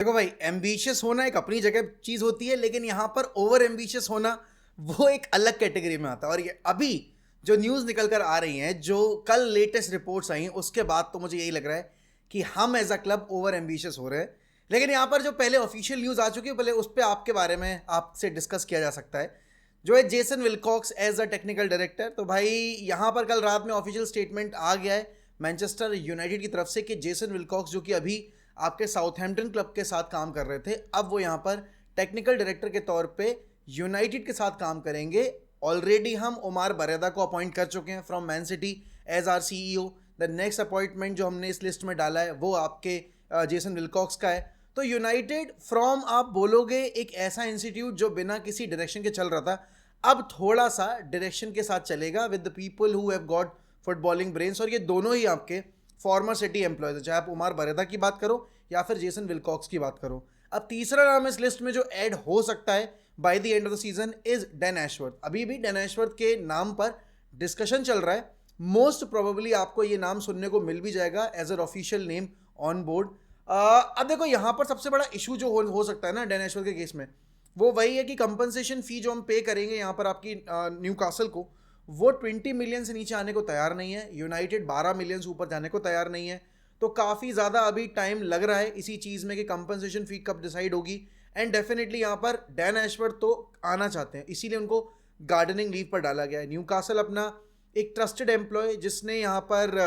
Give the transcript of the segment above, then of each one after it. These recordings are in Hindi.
देखो भाई, एम्बिशियस होना एक अपनी जगह चीज होती है, लेकिन यहाँ पर ओवर एम्बिशियस होना वो एक अलग कैटेगरी में आता है। और ये अभी जो न्यूज़ निकल कर आ रही हैं, जो कल लेटेस्ट रिपोर्ट्स आई हैं, उसके बाद तो मुझे यही लग रहा है कि हम as a club over ambitious हो रहे हैं। लेकिन यहाँ पर जो पहले ऑफिशियल न्यूज़ आ चुकी है, पहले उस पर आपके बारे में आपसे डिस्कस किया जा सकता है, जो है Jason Wilcox as a technical director. तो भाई यहाँ पर कल रात में ऑफिशियल स्टेटमेंट आ गया है मैनचेस्टर यूनाइटेड की तरफ से कि जेसन विलकॉक्स, जो कि अभी आपके साउथहैम्पटन क्लब के साथ काम कर रहे थे, अब वो यहाँ पर टेक्निकल डायरेक्टर के तौर पे यूनाइटेड के साथ काम करेंगे। ऑलरेडी हम उमार बरेदा को अपॉइंट कर चुके हैं from Man City as our CEO. The next appointment जो हमने इस लिस्ट में डाला है वो आपके जेसन विलकॉक्स का है। तो यूनाइटेड फ्रॉम, आप बोलोगे, एक ऐसा इंस्टीट्यूट जो बिना किसी डायरेक्शन के चल रहा था, अब थोड़ा सा डायरेक्शन के साथ चलेगा with the people who have got footballing brains. और ये दोनों ही आपके फॉर्मर सिटी एम्प्लॉयज है, चाहे आप उमार बरेदा की बात करो या फिर जेसन विलकॉक्स की बात करो। अब तीसरा नाम इस लिस्ट में जो ऐड हो सकता है by the end of the season is Dan Ashworth. अभी भी डैन एशवर्थ के नाम पर डिस्कशन चल रहा है। मोस्ट प्रोबेबली आपको ये नाम सुनने को मिल भी जाएगा as an official name on board. अब देखो, यहाँ पर सबसे बड़ा इशू जो हो सकता है ना डैन एशवर्थ के केस में, वो वही है कि कंपनसेशन फी जो हम पे करेंगे यहाँ पर आपकी न्यूकासल को, वो 20 मिलियन से नीचे आने को तैयार नहीं है। यूनाइटेड 12 मिलियन से ऊपर जाने को तैयार नहीं है। तो काफ़ी ज़्यादा अभी टाइम लग रहा है इसी चीज़ में कि कंपनसेशन फी कब डिसाइड होगी। एंड डेफिनेटली यहाँ पर डैन एशवर्थ तो आना चाहते हैं, इसीलिए उनको गार्डनिंग लीव पर डाला गया है। न्यूकासल अपना एक ट्रस्टेड एम्प्लॉय, जिसने यहाँ पर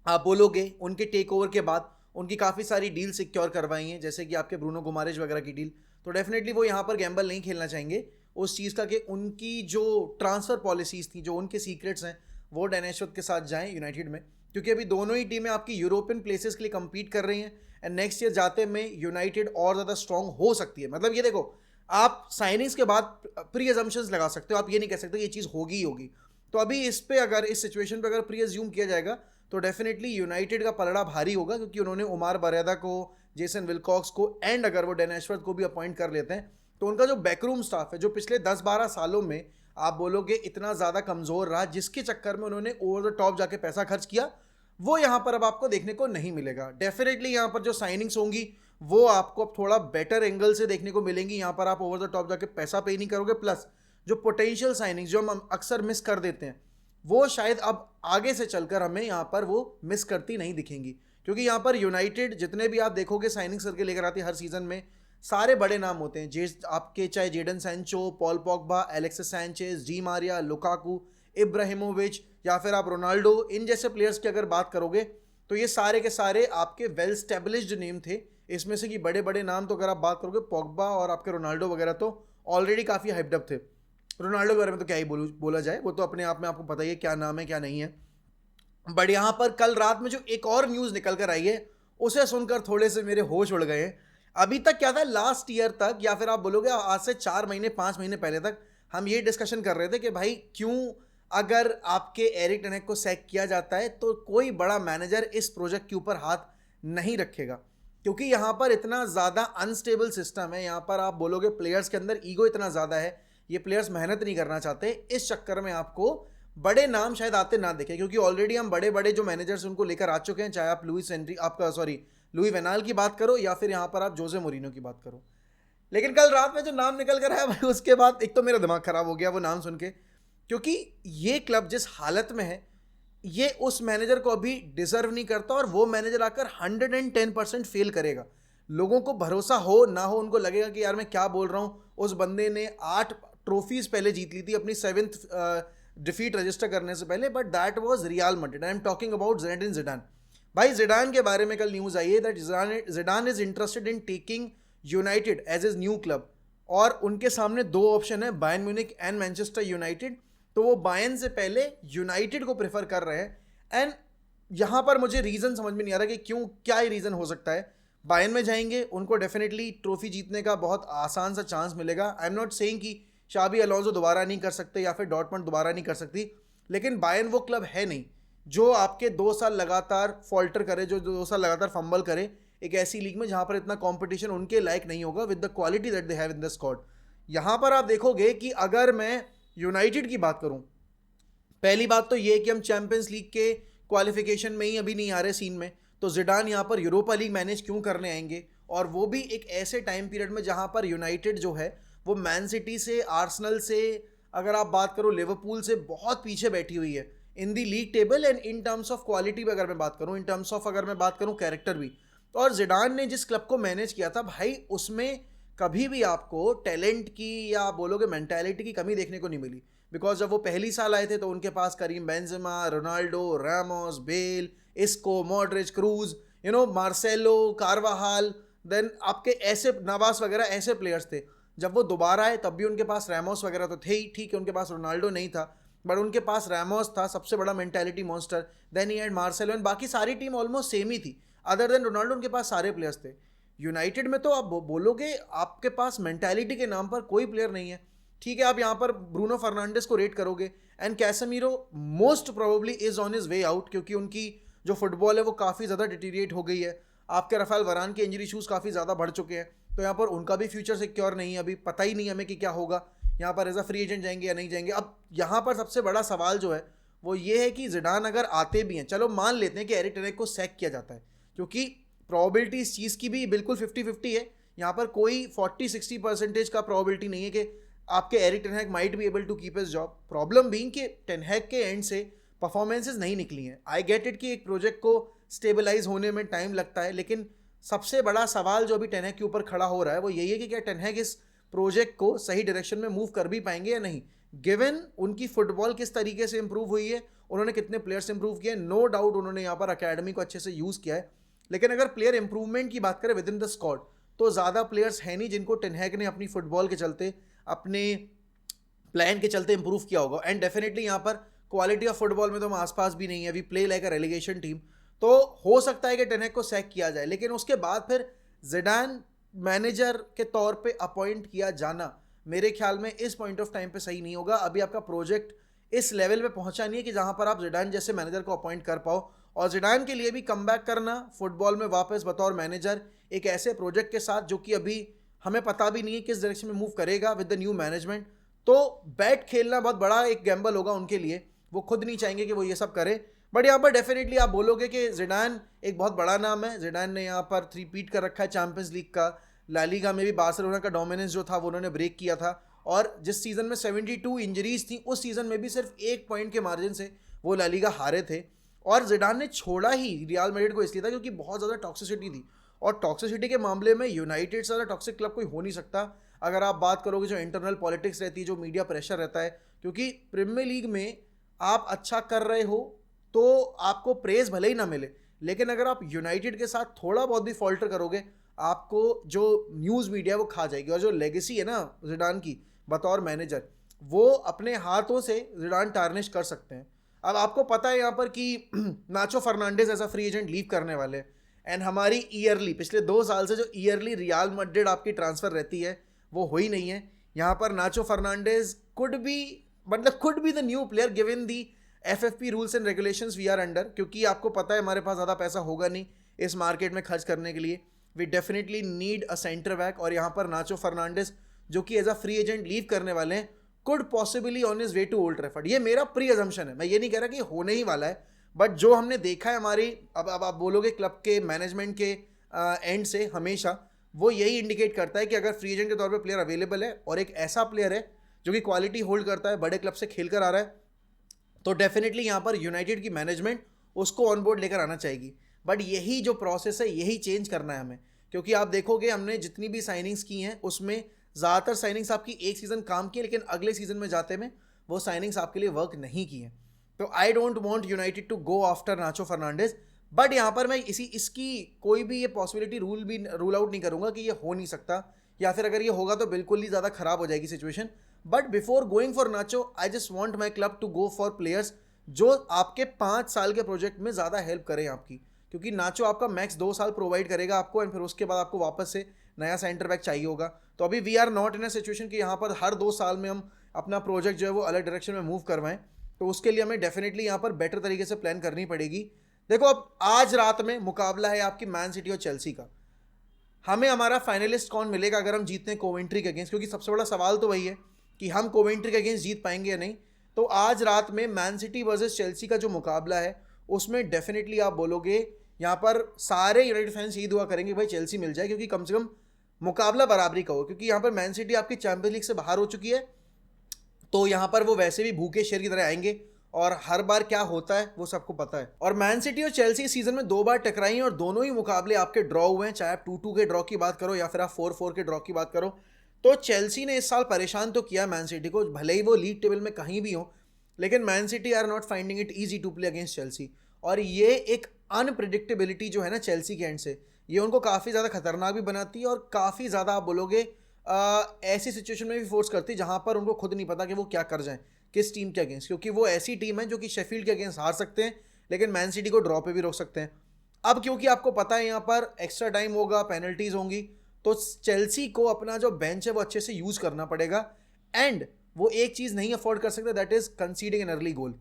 आप बोलोगे उनके टेक ओवर के बाद उनकी काफ़ी सारी डील सिक्योर करवाई हैं, जैसे कि आपके ब्रूनो गुमारेज वगैरह की डील। तो डेफिनेटली वो यहाँ पर गैम्बल नहीं खेलना चाहेंगे उस चीज़ का कि उनकी जो ट्रांसफ़र पॉलिसीज़ थी, जो उनके सीक्रेट्स हैं, वो डैन एशवर्थ के साथ जाएं यूनाइटेड में। क्योंकि अभी दोनों ही टीमें आपकी यूरोपियन प्लेसेस के लिए compete कर रही हैं। एंड नेक्स्ट ईयर जाते में यूनाइटेड और ज़्यादा स्ट्रॉन्ग हो सकती है। मतलब ये देखो, आप साइनिंग्स के बाद प्री अजम्पशंस लगा सकते हो, आप ये नहीं कह सकते कि ये चीज़ होगी ही होगी। तो अभी इस पे अगर, इस सिचुएशन पे अगर प्री अज्यूम किया जाएगा तो डेफिनेटली यूनाइटेड का पलड़ा भारी होगा, क्योंकि उन्होंने उमार बरेदा को, जेसन विलकॉक्स को, एंड अगर वो डैन एशवर्थ को भी अपॉइंट कर लेते हैं तो उनका जो बैकरूम स्टाफ है, जो पिछले 10-12 सालों में आप बोलोगे इतना ज़्यादा कमज़ोर रहा, जिसके चक्कर में उन्होंने ओवर द टॉप जाके पैसा खर्च किया, वो यहाँ पर अब आपको देखने को नहीं मिलेगा। डेफिनेटली यहाँ पर जो साइनिंग्स होंगी वो आपको अब थोड़ा बेटर एंगल से देखने को मिलेंगी। यहाँ पर आप ओवर द टॉप जाके पैसा पे नहीं करोगे, प्लस जो पोटेंशियल साइनिंग्स जो हम अक्सर मिस कर देते हैं, वो शायद अब आगे से चलकर हमें यहाँ पर वो मिस करती नहीं दिखेंगी। क्योंकि यहाँ पर यूनाइटेड जितने भी आप देखोगे साइनिंग्स करके लेकर आती है हर सीजन में, सारे बड़े नाम होते हैं। जे आपके चाहे Jadon Sancho, Paul Pogba, Alexis Sanchez, Di Maria, Lukaku, Ibrahimovic, या फिर आप रोनाल्डो, इन जैसे प्लेयर्स की अगर बात करोगे तो ये सारे के सारे आपके वेल स्टेब्लिश्ड नेम थे। इसमें से कि बड़े बड़े नाम तो अगर आप बात करोगे, पॉगबा और आपके रोनाल्डो वगैरह तो ऑलरेडी काफ़ी हाइप्ड अप थे। रोनाल्डो के बारे में तो क्या ही बोला जाए, वो तो अपने आप में आपको पता ही है क्या नाम है क्या नहीं है। बट यहाँ पर कल रात में जो एक और न्यूज़ निकल कर आई है, उसे सुनकर थोड़े से मेरे होश उड़ गए हैं। अभी तक क्या था, लास्ट ईयर तक, या फिर आप बोलोगे आज से 4 महीने 5 महीने पहले तक, हम ये डिस्कशन कर रहे थे कि भाई क्यों, अगर आपके एरिक टेन हैग को सैक किया जाता है तो कोई बड़ा मैनेजर इस प्रोजेक्ट के ऊपर हाथ नहीं रखेगा। क्योंकि यहाँ पर इतना ज़्यादा अनस्टेबल सिस्टम है, यहाँ पर आप बोलोगे प्लेयर्स के अंदर ईगो इतना ज़्यादा है, ये प्लेयर्स मेहनत नहीं करना चाहते। इस चक्कर में आपको बड़े नाम शायद आते ना दिखे, क्योंकि ऑलरेडी हम बड़े बड़े जो मैनेजर्स उनको लेकर आ चुके हैं, चाहे आप लुई वेनाल की बात करो या फिर यहाँ पर आप जोसे मोरिनो की बात करो। लेकिन कल रात में जो नाम निकल कर आया भाई, उसके बाद एक तो मेरा दिमाग खराब हो गया वो नाम सुन के। क्योंकि ये क्लब जिस हालत में है, ये उस मैनेजर को अभी डिजर्व नहीं करता, और वो मैनेजर आकर 110% फेल करेगा। लोगों को भरोसा हो ना हो, उनको लगेगा कि यार मैं क्या बोल रहा हूँ। उस बंदे ने 8 ट्रॉफीज पहले जीत ली थी अपनी 7th डिफीट रजिस्टर करने से पहले, but that was Real Madrid. I am talking about Zinedine Zidane. भाई जिडान के बारे में कल न्यूज़ आई है that Zidane is interested in taking United as is new club, और उनके सामने 2 ऑप्शन है, Bayern Munich and Manchester United. तो वो बायर्न से पहले यूनाइटेड को प्रेफर कर रहे हैं। एंड यहाँ पर मुझे रीज़न समझ में नहीं आ रहा कि क्यों, क्या ही रीज़न हो सकता है। बायर्न में जाएंगे, उनको डेफिनेटली ट्रॉफी जीतने का बहुत आसान सा चांस मिलेगा। आई एम नॉट सेइंग कि शाबी अलोंसो दोबारा नहीं कर सकते या फिर डॉर्टमंड दोबारा नहीं कर सकती, लेकिन बायर्न वो क्लब है नहीं जो आपके 2 साल लगातार फॉल्टर करे, जो 2 साल लगातार फंबल करे एक ऐसी लीग में जहाँ पर इतना कंपटीशन उनके लायक नहीं होगा with the quality that they have in the squad. यहाँ पर आप देखोगे कि अगर मैं यूनाइटेड की बात करूँ, पहली बात तो ये कि हम चैंपियंस लीग के क्वालिफिकेशन में ही अभी नहीं आ रहे सीन में, तो जिडान यहाँ पर यूरोपा लीग मैनेज क्यों करने आएंगे। और वो भी एक ऐसे टाइम पीरियड में जहां पर यूनाइटेड जो है वो मैन सिटी से, आर्सेनल से, अगर आप बात करो लिवरपूल से, बहुत पीछे बैठी हुई है in the league table and in terms of quality भी अगर मैं बात करूं, इन टर्म्स ऑफ अगर मैं बात करूं कैरेक्टर भी। तो और जिडान ने जिस क्लब को मैनेज किया था भाई, उसमें कभी भी आपको टैलेंट की या बोलोगे मेंटालिटी की कमी देखने को नहीं मिली। बिकॉज जब वो पहली साल आए थे तो उनके पास Karim Benzema, Ronaldo, Ramos, Bale, Isco, Modric, Kroos, Marcelo, Carvajal, then आपके ऐसे नवास वगैरह ऐसे प्लेयर्स थे। जब वो दोबारा आए तब भी उनके पास रैमोस वगैरह तो थे ही, ठीक है उनके पास रोनाल्डो नहीं था, बट उनके पास रैमोस था, सबसे बड़ा mentality monster. Then he and Marcelo, and बाकी सारी टीम ऑलमोस्ट सेम ही थी। अदर देन रोनाल्डो उनके पास सारे प्लेयर्स थे। यूनाइटेड में तो आप बोलोगे आपके पास मेंटालिटी के नाम पर कोई प्लेयर नहीं है। ठीक है, आप यहाँ पर ब्रूनो फर्नांडिस को रेट करोगे, and Casemiro most probably is on his way out, क्योंकि उनकी जो फुटबॉल है वो काफ़ी ज़्यादा डिटीरिएट हो गई है। आपके राफेल वरान के इंजरी इशूज़ काफ़ी ज़्यादा बढ़ चुके हैं, तो यहाँ पर उनका भी फ्यूचर सिक्योर नहीं है, अभी पता ही नहीं हमें कि क्या होगा यहाँ पर, एज अ फ्री एजेंट जाएंगे या नहीं जाएंगे। अब यहाँ पर सबसे बड़ा सवाल जो है वो ये है कि जिडान अगर आते भी हैं, चलो मान लेते हैं कि एरिक टेन हैग को सैक किया जाता है, क्योंकि प्रोबेबिलिटी इस चीज़ की भी बिल्कुल 50-50 है। यहाँ पर कोई 40-60% का प्रोबेबिलिटी नहीं है कि आपके Erik ten Hag might be able to keep his job. Problem being कि टेन हैग के एंड से परफॉर्मेंसेज नहीं निकली हैं। आई गेट इट कि एक प्रोजेक्ट को स्टेबलाइज होने में टाइम लगता है, लेकिन सबसे बड़ा सवाल जो अभी टेन हैग के ऊपर खड़ा हो रहा है वो यही है कि क्या टेन हैग इस प्रोजेक्ट को सही डायरेक्शन में मूव कर भी पाएंगे या नहीं, गिवन उनकी फुटबॉल किस तरीके से इंप्रूव हुई है, उन्होंने कितने प्लेयर्स इंप्रूव किए। नो डाउट उन्होंने यहाँ पर अकेडमी को अच्छे से यूज़ किया है, लेकिन अगर प्लेयर इंप्रूवमेंट की बात करें विद इन द स्क्वाड तो ज़्यादा प्लेयर्स हैं नहीं जिनको टेन हैग ने अपनी फुटबॉल के चलते, अपने प्लान के चलते इंप्रूव किया होगा। एंड डेफिनेटली यहाँ पर क्वालिटी ऑफ फुटबॉल में तो हम आसपास भी नहीं है, we play like a relegation team. तो हो सकता है कि टेन हैग को सैक किया जाए, लेकिन उसके बाद फिर जिडान मैनेजर के तौर पे अपॉइंट किया जाना मेरे ख्याल में इस पॉइंट ऑफ टाइम पे सही नहीं होगा। अभी आपका प्रोजेक्ट इस लेवल पे पहुंचा नहीं है कि जहां पर आप जिडान जैसे मैनेजर को अपॉइंट कर पाओ, और जिडान के लिए भी कम बैक करना फुटबॉल में वापस बतौर मैनेजर एक ऐसे प्रोजेक्ट के साथ जो कि अभी हमें पता भी नहीं है किस डायरेक्शन में मूव करेगा विद द न्यू मैनेजमेंट, तो बैट खेलना बहुत बड़ा एक गैम्बल होगा उनके लिए। वो खुद नहीं चाहेंगे कि वो ये सब करे, बट यहाँ पर डेफिनेटली आप बोलोगे कि जिडान एक बहुत बड़ा नाम है। जिडान ने यहाँ पर 3 कर रखा है चैंपियंस लीग का, ला लीगा में भी बार्सिलोना का डोमिनेंस जो था वो उन्होंने ब्रेक किया था, और जिस सीजन में 72 इंजरीज थी उस सीजन में भी सिर्फ 1 पॉइंट के मार्जिन से वो ला लीगा हारे थे। और जिडान ने छोड़ा ही रियल मैड्रिड को इसलिए था क्योंकि बहुत ज़्यादा टॉक्सिसिटी थी, और टॉक्सिसिटी के मामले में यूनाइटेड से ज़्यादा टॉक्सिक क्लब कोई हो नहीं सकता। अगर आप बात करोगे जो इंटरनल पॉलिटिक्स रहती है, जो मीडिया प्रेशर रहता है, क्योंकि प्रीमियर लीग में आप अच्छा कर रहे हो तो आपको प्रेज भले ही ना मिले, लेकिन अगर आप यूनाइटेड के साथ थोड़ा बहुत भी फॉल्टर करोगे आपको जो न्यूज़ मीडिया वो खा जाएगी। और जो लेगेसी है ना जिडान की बतौर मैनेजर, वो अपने हाथों से जिडान टार्निश कर सकते हैं। अब आपको पता है यहाँ पर कि Nacho Fernandez as a free agent leave करने वाले, एंड हमारी ईयरली पिछले 2 साल से जो ईयरली रियल मैड्रिड आपकी ट्रांसफ़र रहती है वो हो ही नहीं है। यहाँ पर Nacho Fernandez could be the new player given the FFP rules and regulations we are under, क्योंकि आपको पता है हमारे पास ज़्यादा पैसा होगा नहीं इस मार्केट में खर्च करने के लिए। We definitely need a centre back, और यहाँ पर नाचो फर्नांडिस जो कि as a free agent leave करने वाले हैं could possibly on his way to Old Trafford. ये मेरा प्री अजम्पशन है, मैं ये नहीं कह रहा कि होने ही वाला है, बट जो हमने देखा है हमारी अब आप बोलोगे क्लब के मैनेजमेंट के एंड से हमेशा वो यही इंडिकेट करता है कि अगर फ्री एजेंट के तौर पे प्लेयर अवेलेबल है और एक ऐसा प्लेयर है जो कि क्वालिटी होल्ड करता है, बड़े क्लब से खेल कर आ रहा है, तो डेफिनेटली यहाँ पर यूनाइटेड की मैनेजमेंट उसको ऑन बोर्ड लेकर आना चाहेगी। बट यही जो प्रोसेस है यही चेंज करना है हमें, क्योंकि आप देखोगे हमने जितनी भी साइनिंग्स की हैं उसमें ज़्यादातर साइनिंग्स आपकी एक सीज़न काम की है, लेकिन अगले सीज़न में जाते में वो साइनिंग्स आपके लिए वर्क नहीं की हैं। तो I don't want United to go after Nacho Fernandez, but यहाँ पर मैं इसकी कोई भी ये पॉसिबिलिटी रूल आउट नहीं करूँगा कि ये हो नहीं सकता, या फिर अगर ये होगा तो बिल्कुल ही ज़्यादा ख़राब हो जाएगी situation. But before going for Nacho I just want my club to go for players जो आपके 5 साल के प्रोजेक्ट में ज़्यादा हेल्प करें आपकी, क्योंकि नाचो आपका मैक्स 2 साल प्रोवाइड करेगा आपको, एंड फिर उसके बाद आपको वापस से नया सेंटर बैक चाहिए होगा। तो अभी we are not in a situation कि यहाँ पर हर 2 साल में हम अपना प्रोजेक्ट जो है वो अलग डायरेक्शन में मूव करवाएं, तो उसके लिए हमें डेफिनेटली यहाँ पर बेटर तरीके से प्लान करनी पड़ेगी। देखो अब आज रात में मुकाबला है आपकी मैन सिटी और चेल्सी का, हमें हमारा फाइनलिस्ट कौन मिलेगा अगर हम जीतते हैं कोवेंट्री के अगेंस्ट, क्योंकि सबसे बड़ा सवाल तो वही है कि हम कोवेंट्री के अगेंस्ट जीत पाएंगे या नहीं। तो आज रात में मैन सिटी वर्सेस चेल्सी का जो मुकाबला है उसमें डेफिनेटली आप बोलोगे यहाँ पर सारे यूनाइटेड फैंस यही दुआ करेंगे भाई चेल्सी मिल जाए, क्योंकि कम से कम मुकाबला बराबरी का हो, क्योंकि यहाँ पर मैन सिटी आपकी चैंपियंस लीग से बाहर हो चुकी है, तो यहाँ पर वो वैसे भी भूखे शेर की तरह आएंगे और हर बार क्या होता है वो सबको पता है। और मैन सिटी और चेल्सी इस सीजन में 2 बार टकराई हैं और दोनों ही मुकाबले आपके ड्रॉ हुए हैं, चाहे आप 2-2 के ड्रॉ की बात करो या फिर आप 4-4 के ड्रॉ की बात करो। तो चेल्सी ने इस साल परेशान तो किया मैन सिटी को, भले ही वो लीग टेबल में कहीं भी हो, लेकिन Man City are not finding it easy to play against Chelsea. और ये एक अनप्रिडिक्टेबिलिटी जो है ना चेल्सी के एंड से, ये उनको काफ़ी ज़्यादा खतरनाक भी बनाती है और काफ़ी ज़्यादा आप बोलोगे ऐसी सिचुएशन में भी फोर्स करती है जहाँ पर उनको खुद नहीं पता कि वो क्या कर जाएं किस टीम के अगेंस्ट, क्योंकि वो ऐसी टीम है जो कि शेफील्ड के अगेंस्ट हार सकते हैं लेकिन मैन सिटी को ड्रॉ पे भी रोक सकते हैं। अब क्योंकि आपको पता है यहाँ पर एक्स्ट्रा टाइम होगा, पेनल्टीज होंगी, तो चेल्सी को अपना जो बेंच है वो अच्छे से यूज़ करना पड़ेगा एंड वो एक चीज़ नहीं अफोर्ड कर सकते, that is conceding an early goal.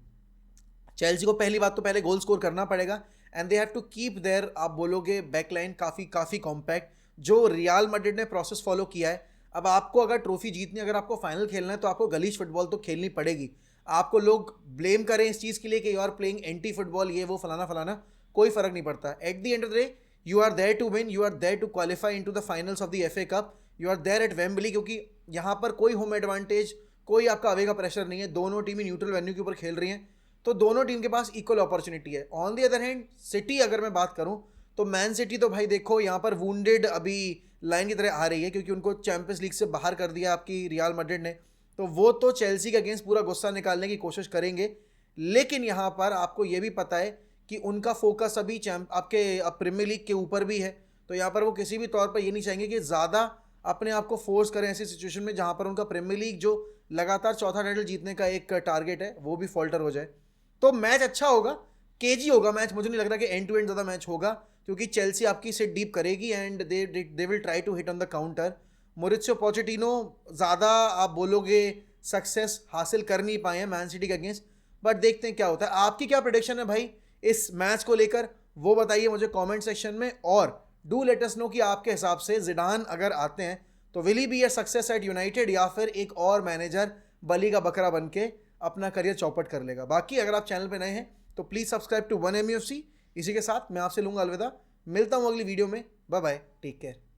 Chelsea को पहली बात तो पहले गोल स्कोर करना पड़ेगा and they have to keep their आप बोलोगे बैकलाइन काफ़ी कॉम्पैक्ट, जो रियल मैड्रिड ने प्रोसेस फॉलो किया है। अब आपको अगर ट्रॉफी जीतनी, अगर आपको फाइनल खेलना है तो आपको गलीच फुटबॉल तो खेलनी पड़ेगी। आपको लोग ब्लेम करें इस चीज़ के लिए कि you are playing anti football, ये वो फलाना, कोई फर्क नहीं पड़ता। At the end of the day you are there to win, you are there to qualify into the finals of the FA cup, you are there at Wembley, क्योंकि यहाँ पर कोई होम एडवांटेज, कोई आपका अवे का प्रेशर नहीं है, दोनों टीमें न्यूट्रल वेन्यू के ऊपर खेल रही हैं, तो दोनों टीम के पास इक्वल अपॉर्चुनिटी है। On the other hand city अगर मैं बात करूँ तो मैन सिटी तो भाई देखो यहाँ पर वुंडेड अभी लाइन की तरह आ रही है, क्योंकि उनको चैंपियंस लीग से बाहर कर दिया आपकी रियल मैड्रिड ने, तो वो तो चेल्सी के अगेंस्ट पूरा गुस्सा निकालने की कोशिश करेंगे। लेकिन यहाँ पर आपको ये भी पता है कि उनका फोकस अभी आपके प्रीमियर लीग के ऊपर भी है, तो यहाँ पर वो किसी भी तौर पर ये नहीं चाहेंगे कि ज़्यादा अपने आप को फोर्स करें ऐसी सिचुएशन में जहाँ पर उनका प्रीमियर लीग जो लगातार चौथा टाइटल जीतने का एक टारगेट है वो भी फॉल्टर हो जाए। तो मैच अच्छा होगा, केजी होगा मैच, मुझे नहीं लग रहा कि एंड टू एंड ज़्यादा मैच होगा, क्योंकि चेल्सी आपकी सिट डीप करेगी and they will try to hit on the counter. Mauricio Pochettino ज़्यादा आप बोलोगे सक्सेस हासिल कर नहीं पाए हैं मैन सिटी के अगेंस्ट, बट देखते हैं क्या होता है। आपकी क्या प्रेडिक्शन है भाई इस मैच को लेकर, वो बताइए मुझे कमेंट सेक्शन में, और डू लेट अस नो कि आपके हिसाब से जिडान अगर आते हैं तो will he be a success at United या फिर एक और मैनेजर बली का बकरा बन के अपना करियर चौपट कर लेगा। बाकी अगर आप चैनल पे नए हैं तो प्लीज़ सब्सक्राइब टू 1MUFC। इसी के साथ मैं आपसे लूँगा अलविदा, मिलता हूँ अगली वीडियो में, बाय बाय, टेक केयर।